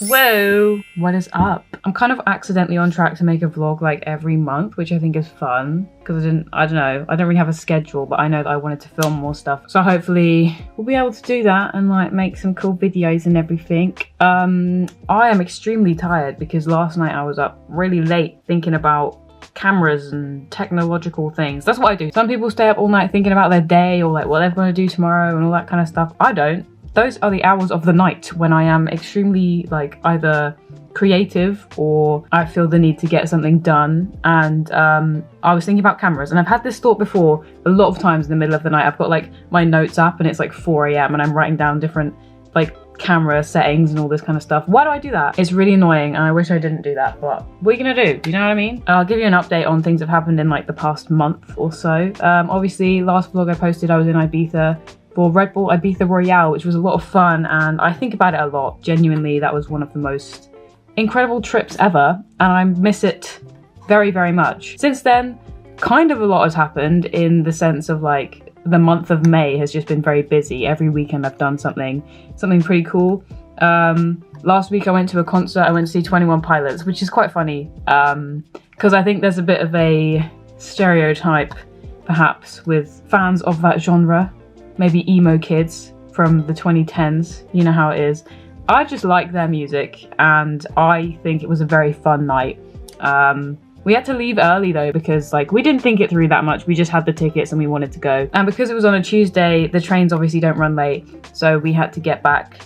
Whoa, what is up? I'm kind of accidentally on track to make a vlog like every month, which I think is fun because I don't know, I don't really have a schedule, but I know that I wanted to film more stuff. So hopefully we'll be able to do that and like make some cool videos and everything. I am extremely tired because last night I was up really late thinking about cameras and technological things. That's what I do. Some people stay up all night thinking about their day or like what they're going to do tomorrow and all that kind of stuff. I don't. Those are the hours of the night when I am extremely like either creative or I feel the need to get something done. And I was thinking about cameras, and I've had this thought before a lot of times in the middle of the night. I've got like my notes app and it's like 4 a.m. and I'm writing down different like camera settings and all this kind of stuff. Why do I do that? It's really annoying and I wish I didn't do that, but what are you gonna do? You know what I mean? I'll give you an update on things that have happened in like the past month or so. Obviously last vlog I posted I was in Ibiza for Red Bull Ibiza Royale, which was a lot of fun, and I think about it a lot. Genuinely, that was one of the most incredible trips ever, and I miss it very, very much. Since then, kind of a lot has happened in the sense of like the month of May has just been very busy. Every weekend I've done something pretty cool. Last week I went to a concert. I went to see 21 Pilots, which is quite funny because I think there's a bit of a stereotype perhaps with fans of that genre. Maybe emo kids from the 2010s, you know how it is. I just like their music and I think it was a very fun night. We had to leave early though because like we didn't think it through that much. We just had the tickets and we wanted to go. And because it was on a Tuesday, the trains obviously don't run late. So we had to get back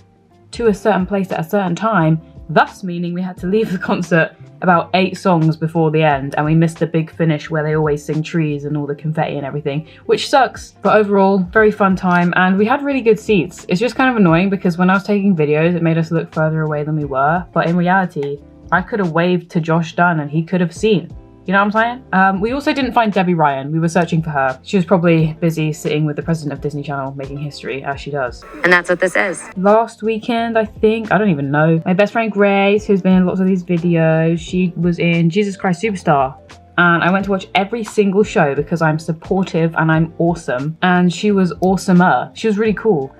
to a certain place at a certain time, thus meaning we had to leave the concert about 8 songs before the end, and we missed the big finish where they always sing Trees and all the confetti and everything, which sucks. But overall, very fun time, and we had really good seats. It's just kind of annoying because when I was taking videos, it made us look further away than we were, but in reality, I could have waved to Josh Dunn and he could have seen. You know what I'm saying? We also didn't find Debbie Ryan. We were searching for her. She was probably busy sitting with the president of Disney Channel making history, as she does. And that's what this is. Last weekend, I think, I don't even know. My best friend Grace, who's been in lots of these videos, she was in Jesus Christ Superstar. And I went to watch every single show because I'm supportive and I'm awesome. And she was awesomer. She was really cool,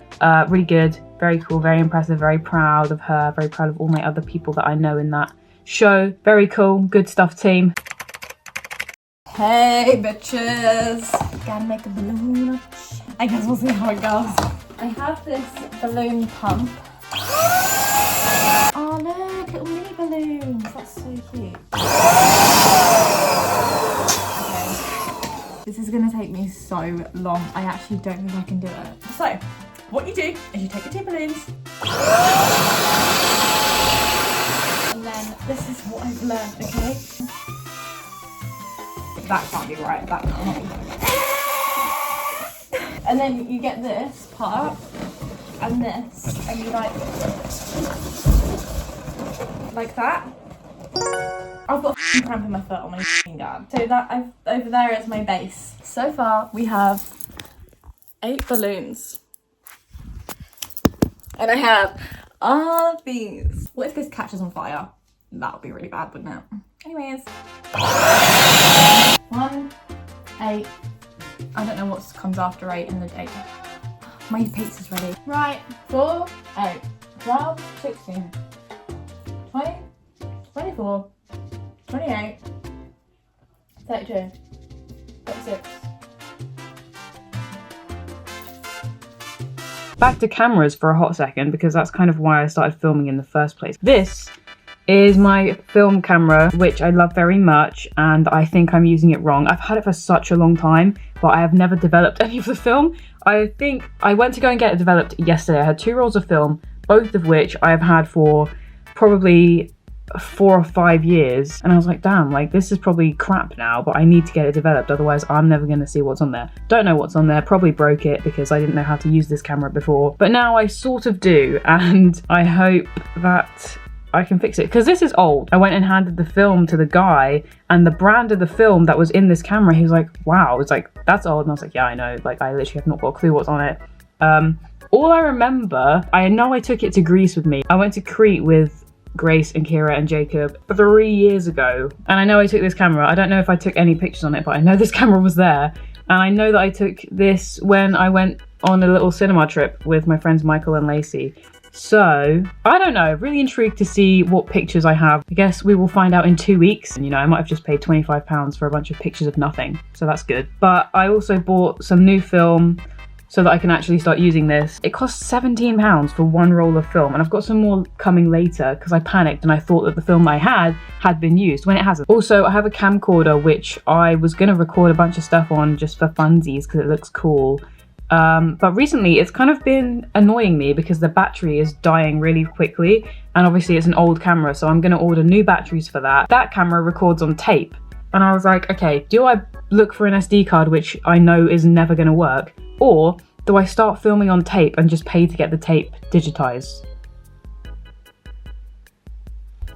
really good, very cool, very impressive, very proud of her, very proud of all my other people that I know in that show. Very cool, good stuff team. Hey bitches! Gotta make a balloon. I guess we'll see how it goes. I have this balloon pump. Oh look, little mini balloons. That's so cute. Okay. This is gonna take me so long. I actually don't think I can do it. So, what you do is you take your 2 balloons. And then this is what I've learned, okay? That can't be right, that can't be right. And then you get this part, and this, and you like that. I've got a cramp in my foot on my dad. So that over there is my base. So far we have 8 balloons. And I have all these. What if this catches on fire? That would be really bad, wouldn't it? Anyways. 1, 8. I don't know what comes after 8 in the day. My pizza's ready. Right, 4, 8, 12, 16, 20, 24, 28, 32, 36. Back to cameras for a hot second because that's kind of why I started filming in the first place. This is my film camera, which I love very much, and I think I'm using it wrong. I've had it for such a long time, but I have never developed any of the film. I think I went to go and get it developed yesterday. I had 2 rolls of film, both of which I have had for probably 4 or 5 years, and I was like, damn, like this is probably crap now, but I need to get it developed, otherwise I'm never going to see what's on there. Don't know what's on there, probably broke it because I didn't know how to use this camera before, but now I sort of do, and I hope that I can fix it because this is old. I went and handed the film to the guy, and the brand of the film that was in this camera, he was like, wow, it's like, that's old. And I was like, yeah, I know, like I literally have not got a clue what's on it. All I remember, I know I took it to Greece with me. I went to Crete with Grace and Kira and Jacob 3 years ago, and I know I took this camera. I don't know if I took any pictures on it, but I know this camera was there, and I know that I took this when I went on a little cinema trip with my friends Michael and Lacey. So, I don't know, really intrigued to see what pictures I have. I guess we will find out in 2 weeks. And, you know, I might have just paid £25 for a bunch of pictures of nothing. So that's good. But I also bought some new film so that I can actually start using this. It costs £17 for one roll of film, and I've got some more coming later because I panicked and I thought that the film I had been used when it hasn't. Also, I have a camcorder which I was gonna record a bunch of stuff on just for funsies because it looks cool. But recently it's kind of been annoying me because the battery is dying really quickly, and obviously it's an old camera, so I'm gonna order new batteries for that. That camera records on tape, and I was like, okay, do I look for an SD card which I know is never gonna work? Or do I start filming on tape and just pay to get the tape digitized?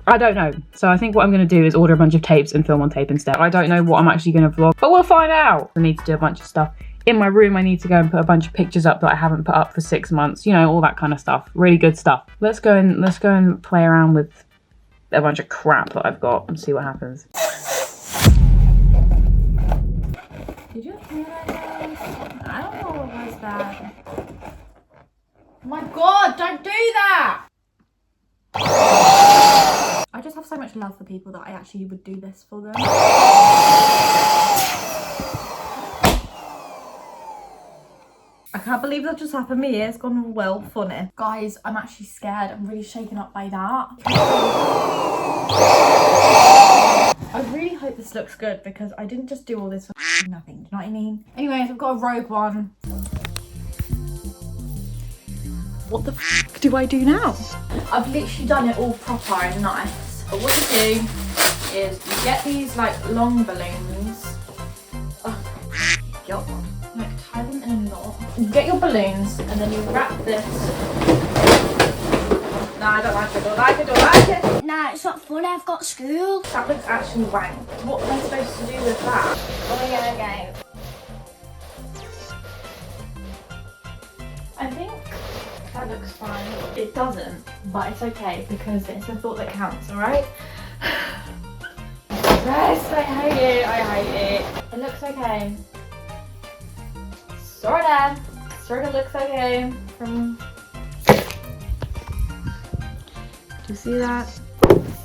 I don't know. So I think what I'm going to do is order a bunch of tapes and film on tape instead. I don't know what I'm actually going to vlog, but we'll find out. I need to do a bunch of stuff. In my room, I need to go and put a bunch of pictures up that I haven't put up for 6 months. You know, all that kind of stuff. Really good stuff. Let's go and play around with a bunch of crap that I've got and see what happens. Did you hear that? I don't know what was that. Oh my god, don't do that! I just have so much love for people that I actually would do this for them. I can't believe that just happened to me. It's gone well funny. Guys, I'm actually scared. I'm really shaken up by that. I really hope this looks good because I didn't just do all this for nothing. Do you know what I mean? Anyways, I've got a Rogue One. What the f do I do now? I've literally done it all proper and nice. But what you do is you get these like long balloons. Oh, get one. Like tie them in a knot. You get your balloons and then you wrap this. No, I don't like it, don't like it, don't like it. Nah, it's not funny, I've got school. That looks actually wank. What am I supposed to do with that? Where are we gonna go? I think that looks fine. It doesn't, but it's okay because it's the thought that counts, alright? Yes, I hate it, I hate it. It looks okay. Sorta looks okay from... Do you see that?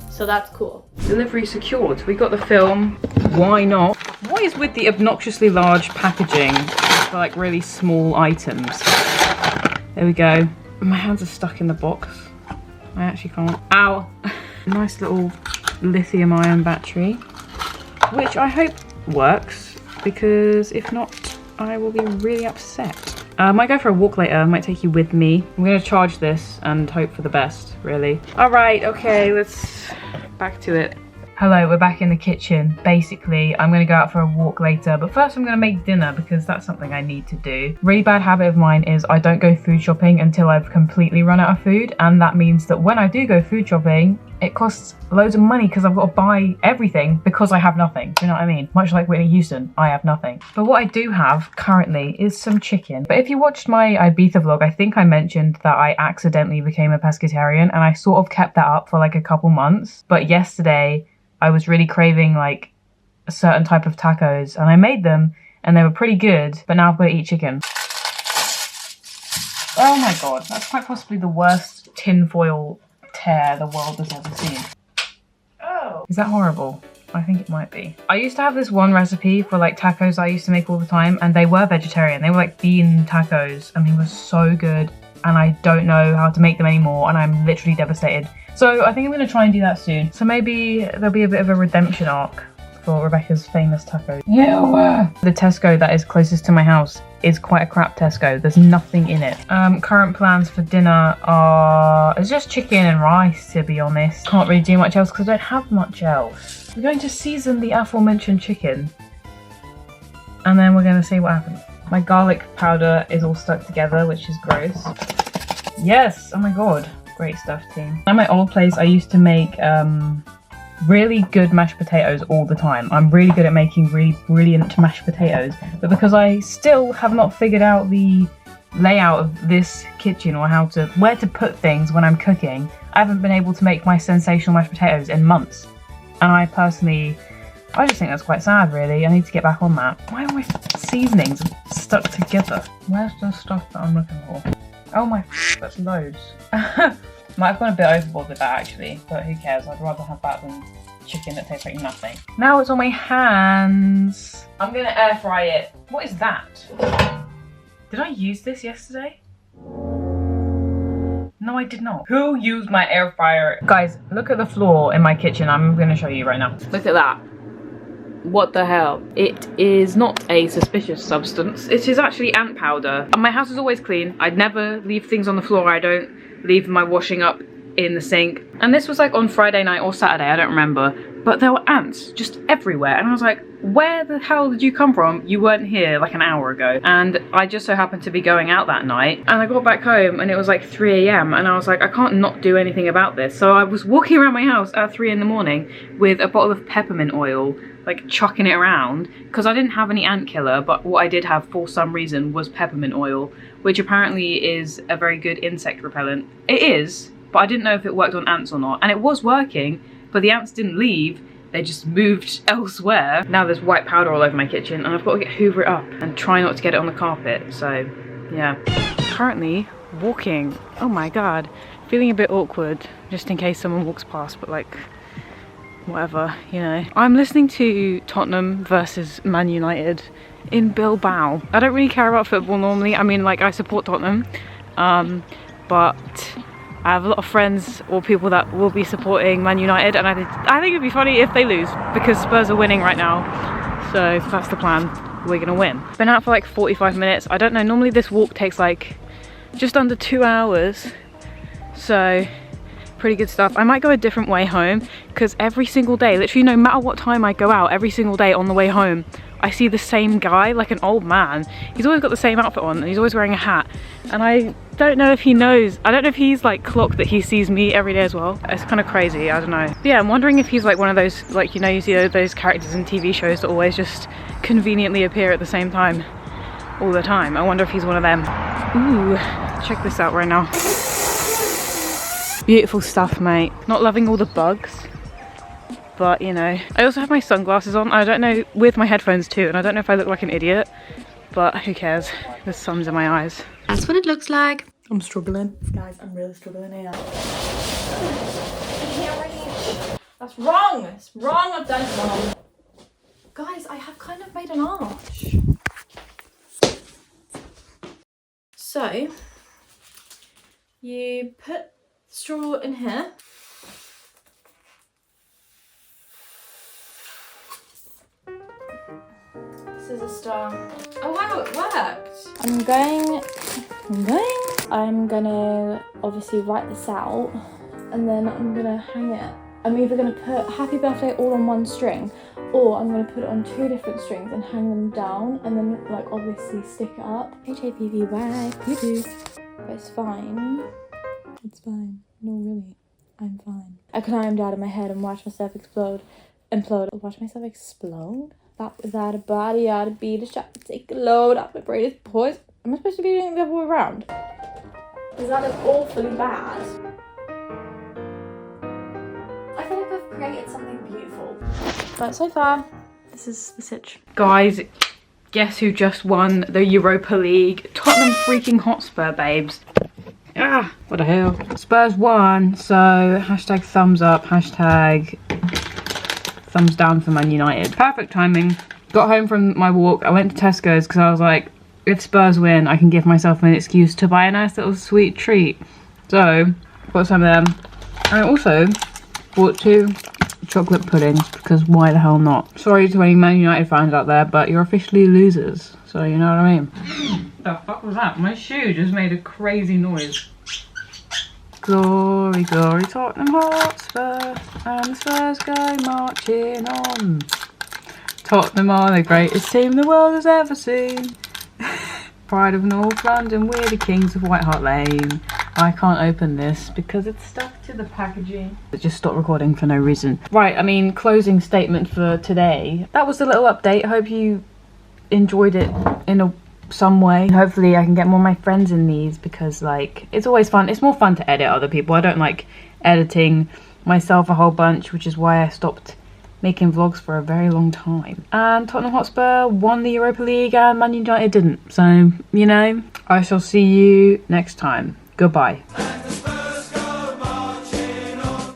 So that's cool. Delivery secured. We got the film. Why not? What is with the obnoxiously large packaging for like really small items? There we go. My hands are stuck in the box. I actually can't. Ow! Nice little lithium ion battery, which I hope works because if not, I will be really upset. I might go for a walk later. I might take you with me. I'm gonna charge this and hope for the best, really. All right, okay, let's back to it. Hello, we're back in the kitchen. Basically, I'm gonna go out for a walk later, but first I'm gonna make dinner because that's something I need to do. Really bad habit of mine is I don't go food shopping until I've completely run out of food, and that means that when I do go food shopping, it costs loads of money because I've got to buy everything because I have nothing. Do you know what I mean? Much like Whitney Houston, I have nothing. But what I do have currently is some chicken. But if you watched my Ibiza vlog, I think I mentioned that I accidentally became a pescatarian, and I sort of kept that up for like a couple months. But yesterday, I was really craving like a certain type of tacos, and I made them and they were pretty good, but now I've got to eat chicken. Oh my god, that's quite possibly the worst tinfoil tear the world has ever seen. Oh. Is that horrible? I think it might be. I used to have this one recipe for like tacos I used to make all the time, and they were vegetarian. They were like bean tacos and they were so good, and I don't know how to make them anymore and I'm literally devastated. So I think I'm going to try and do that soon. So maybe there'll be a bit of a redemption arc for Rebecca's famous tacos. Yeah. The Tesco that is closest to my house is quite a crap Tesco. There's nothing in it. Current plans for dinner are... It's just chicken and rice, to be honest. Can't really do much else because I don't have much else. We're going to season the aforementioned chicken, and then we're going to see what happens. My garlic powder is all stuck together, which is gross. Yes! Oh my god. Great stuff, team. At my old place, I used to make really good mashed potatoes all the time. I'm really good at making really brilliant mashed potatoes, but because I still have not figured out the layout of this kitchen or where to put things when I'm cooking, I haven't been able to make my sensational mashed potatoes in months. And I just think that's quite sad, really. I need to get back on that. Why are my seasonings stuck together? Where's the stuff that I'm looking for? Oh my, that's loads. Might have gone a bit overboard with that actually, but who cares? I'd rather have that than chicken that tastes like nothing. Now it's on my hands. I'm gonna air fry it. What is that? Did I use this yesterday? No, I did not. Who used my air fryer? Guys, look at the floor in my kitchen. I'm gonna show you right now. Look at that. What the hell? It is not a suspicious substance. It is actually ant powder. My house is always clean. I'd never leave things on the floor. I don't leave my washing up in the sink. And this was like on Friday night or Saturday, I don't remember. But there were ants just everywhere. And I was like, where the hell did you come from? You weren't here like an hour ago. And I just so happened to be going out that night. And I got back home and it was like 3 AM. And I was like, I can't not do anything about this. So I was walking around my house at 3 in the morning with a bottle of peppermint oil, like chucking it around. Because I didn't have any ant killer, but what I did have for some reason was peppermint oil, which apparently is a very good insect repellent. It is, but I didn't know if it worked on ants or not. And it was working, but the ants didn't leave. They just moved elsewhere. Now there's white powder all over my kitchen and I've got to get Hoover it up and try not to get it on the carpet. So yeah, currently walking. Oh my God, feeling a bit awkward just in case someone walks past, but like whatever, you know. I'm listening to Tottenham versus Man United in Bilbao. I don't really care about football normally. I mean, like I support Tottenham, but I have a lot of friends or people that will be supporting Man United, and I think it'd be funny if they lose because Spurs are winning right now. So that's the plan. We're gonna win. Been out for like 45 minutes. I don't know, normally this walk takes like just under 2 hours. So pretty good stuff. I might go a different way home because every single day, literally no matter what time I go out, every single day on the way home, I see the same guy, like an old man. He's always got the same outfit on and he's always wearing a hat. And I don't know if he knows, I don't know if he's like clocked that he sees me every day as well. It's kind of crazy, I don't know. But yeah, I'm wondering if he's like one of those, like, you know, you see those characters in TV shows that always just conveniently appear at the same time all the time. I wonder if he's one of them. Ooh, check this out right now. Beautiful stuff, mate. Not loving all the bugs, but you know. I also have my sunglasses on. I don't know, with my headphones too, and I don't know if I look like an idiot, but who cares? The sun's in my eyes. That's what it looks like. I'm struggling. Guys, I'm really struggling here. That's wrong! It's wrong, I've done it wrong. Guys, I have kind of made an arch. So, you put straw in here. This is a star. Oh wow, it worked! I'm gonna obviously write this out and then I'm gonna hang it. I'm either gonna put happy birthday all on one string or I'm gonna put it on 2 different strings and hang them down and then like obviously stick it up. HAPPY, you do. But it's fine. It's fine. No, really. I'm fine. I can lie down in my head and watch myself implode. Watch myself explode? That was out of body, out of beat, a shot to take a load off my brain is poison. Am I supposed to be doing it the other way around? Does that look awfully bad? I feel like I've created something beautiful. But so far, this is the sitch. Guys, guess who just won the Europa League? Tottenham freaking Hotspur, babes. Ah, what the hell. Spurs won, so hashtag thumbs up, hashtag thumbs down for Man United. Perfect timing. Got home from my walk, I went to Tesco's because I was like, if Spurs win, I can give myself an excuse to buy a nice little sweet treat. So, got some of them. And I also bought 2 chocolate puddings because why the hell not? Sorry to any Man United fans out there, but you're officially losers. So you know what I mean? The fuck was that? My shoe just made a crazy noise. Glory, glory, Tottenham Hotspur, and the Spurs go marching on. Tottenham are the greatest team the world has ever seen. Pride of North London, we're the kings of White Hart Lane. I can't open this because it's stuck to the packaging. It just stopped recording for no reason. Right, I mean, closing statement for today. That was a little update. I hope you enjoyed it in some way. Hopefully I can get more of my friends in these because like it's always fun. It's more fun to edit other people. I don't like editing myself a whole bunch, which is why I stopped making vlogs for a very long time. And Tottenham Hotspur won the Europa League and Man United didn't. So, you know, I shall see you next time. Goodbye.